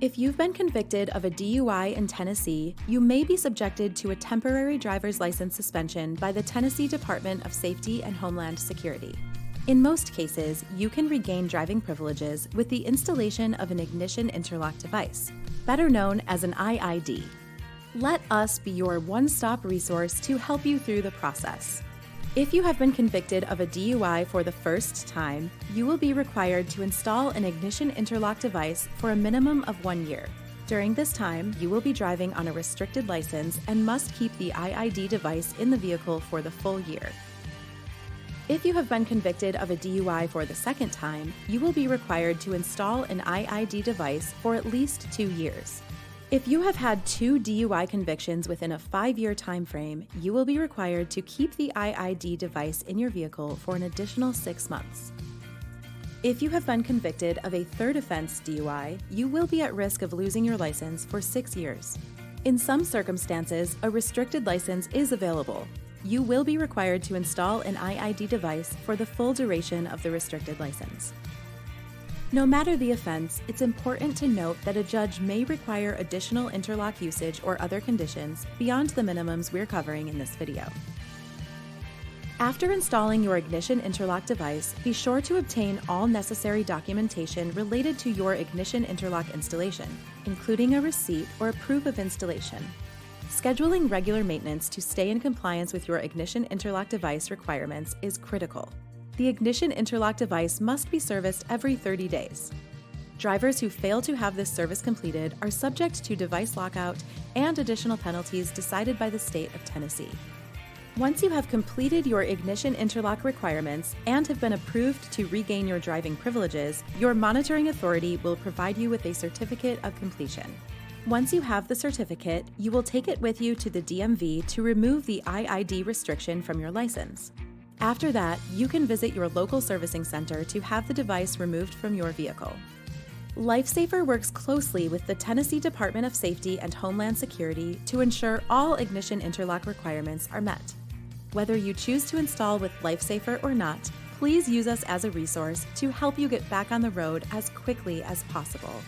If you've been convicted of a DUI in Tennessee, you may be subjected to a temporary driver's license suspension by the Tennessee Department of Safety and Homeland Security. In most cases, you can regain driving privileges with the installation of an ignition interlock device, better known as an IID. Let us be your one-stop resource to help you through the process. If you have been convicted of a DUI for the first time, you will be required to install an ignition interlock device for a minimum of 1 year. During this time, you will be driving on a restricted license and must keep the IID device in the vehicle for the full year. If you have been convicted of a DUI for the second time, you will be required to install an IID device for at least 2 years. If you have had 2 DUI convictions within a 5-year time frame, you will be required to keep the IID device in your vehicle for an additional 6 months. If you have been convicted of a third offense DUI, you will be at risk of losing your license for 6 years. In some circumstances, a restricted license is available. You will be required to install an IID device for the full duration of the restricted license. No matter the offense, it's important to note that a judge may require additional interlock usage or other conditions beyond the minimums we're covering in this video. After installing your ignition interlock device, be sure to obtain all necessary documentation related to your ignition interlock installation, including a receipt or a proof of installation. Scheduling regular maintenance to stay in compliance with your ignition interlock device requirements is critical. The ignition interlock device must be serviced every 30 days. Drivers who fail to have this service completed are subject to device lockout and additional penalties decided by the state of Tennessee. Once you have completed your ignition interlock requirements and have been approved to regain your driving privileges, your monitoring authority will provide you with a certificate of completion. Once you have the certificate, you will take it with you to the DMV to remove the IID restriction from your license. After that, you can visit your local servicing center to have the device removed from your vehicle. LifeSafer works closely with the Tennessee Department of Safety and Homeland Security to ensure all ignition interlock requirements are met. Whether you choose to install with LifeSafer or not, please use us as a resource to help you get back on the road as quickly as possible.